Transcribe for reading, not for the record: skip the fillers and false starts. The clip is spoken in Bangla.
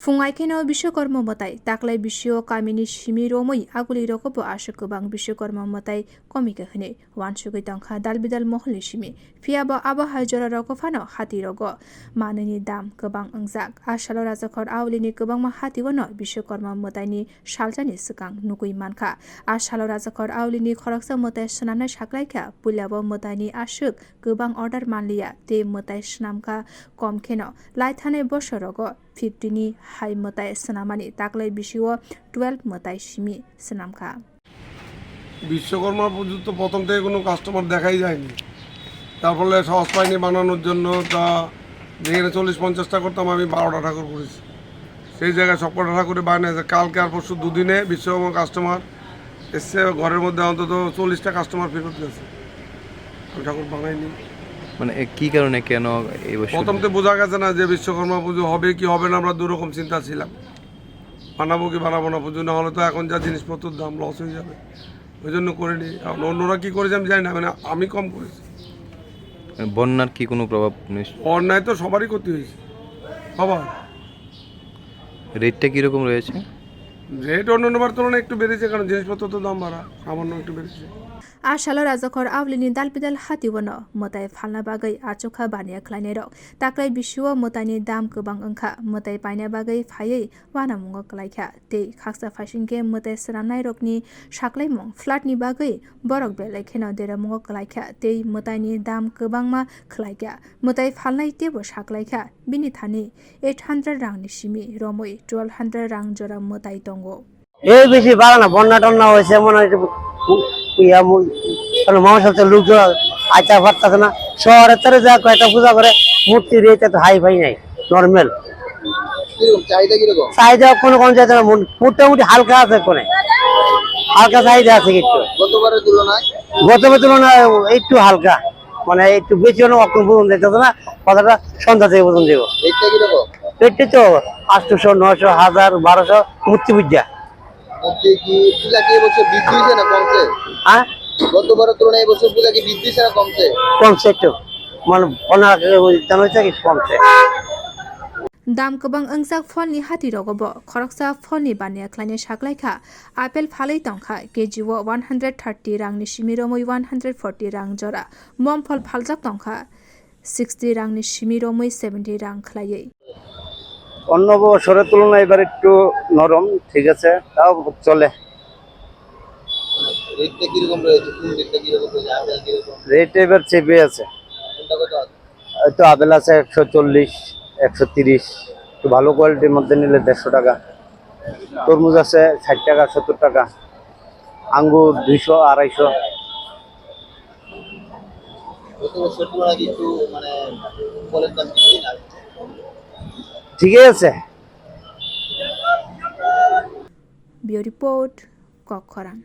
Fungaikeno Vishwakarma motai taklai bisyo kamini shimi romoi aguli rokobo asha kwbang Vishwakarma motai komika hne wansugoi tangkha dalbidal mohli shimi fiaba aba hajora roko fano hati rogo manani dam kwbang ungjak ashalo rajakor awlini kwbang ma hati wano Vishwakarma motai ni saljani sikang nugui mankha ashalo rajakor awlini khoraksa motai snamnai saklaikha pulyabo motai ni ashuk kwbang order manliya te motai snamkha komkheno laithane bosor rogo 50 ni hai motai snamani taklai bisio 12 motai shimi snamkha Vishwakarma পুজো তো প্রথম থেকে কোনো কাস্টমার দেখাই যায়নি তার ফলে সহজ পাইনি বানানোর জন্য তা যেখানে 40-50টা করতাম আমি 12টা ঠাকুর করেছি সেই জায়গায় সবকটা ঠাকুরে বানিয়েছে কালকে আর পরশু দুদিনে বিশ্বকর্মা কাস্টমার এসছে ঘরের মধ্যে অন্তত 40টা কাস্টমার ফেরত গেছে আমি ঠাকুর বানাইনি মানে কি কারণে কেন এই বছর প্রথম তো বোঝা গেছে না যে বিশ্বকর্মা পুজো হবে কি হবে না আমরা দুরকম চিন্তা ছিলাম বানাবো কি বানাবো না পুজো না হলে তো এখন যা জিনিসপত্রের দাম লস হয়ে যাবে ওই জন্য করিনি কারণ অন্যরা কী করেছে আমি জানি না মানে আমি কম করেছি বন্যার কি কোনো প্রভাব বন্যায় তো সবারই ক্ষতি হয়েছে সবার রেটটা কীরকম রয়েছে রেট অন্যবার তুলনায় একটু বেড়েছে কারণ জিনিসপত্র তো দাম বাড়া সামান্য একটু বেড়েছে ashalo rajakor awlini dalbidal hati wano motai phalna bagai achokha bania khlainai rok taklai bisio motai ni dam kwbang wngkha motai paina bagai phaiui wana mungo klaikha tei khaksa phasingke motai sranai rokni saklai mung flat ni bagai borok belai kheno dera mungo klaikha tei motai ni dam kwbangma khlaikha motai phalnai tebo saklaikha bini thani 800 rang ni simi romoi 1200 rang jora motai tongo এই বেশি বাড়া না বন্যা টন্যা হয়েছে মনে হয় মানুষ হচ্ছে লোকজন আইতা পারতেছে না শহরের তারে যা কয়েকটা পূজা করে মূর্তি রেট এত হাই ফাই নাই নর্মাল চাহিদা কোনো কোন জায়গায় মোটামুটি হালকা আছে কোনে হালকা চাহিদা আছে একটু গতবারের তুলনায় একটু হালকা মানে একটু বেশি অন্য অক্ষণ পর্যন্ত যেতেছে না কথাটা সন্ধ্যা থেকে পর্যন্ত দেবো রেটটা তো 800 900 1000 1200 মূর্তি পূজা dam kwbang ungjak pholni hati rogobo khoroksa pholni bania khlainai saklaikha apel phalei tongkha kg o 130 rang ni simi romoi 140 rang jora mom phol phaljak tongkha 60 rang ni simi romoi 70 rang khlaiei অন্য বছরের তুলনায় এবার একটু নরম ঠিক আছে তাও চলে রেট এবার চেপে আছে তো আপেল আছে 140 130 একটু ভালো কোয়ালিটির মধ্যে নিলে 150 টাকা তরমুজ আছে 60 টাকা 70 টাকা আঙ্গুর 200 250 ঠিকই আছে Bio report Kokhoran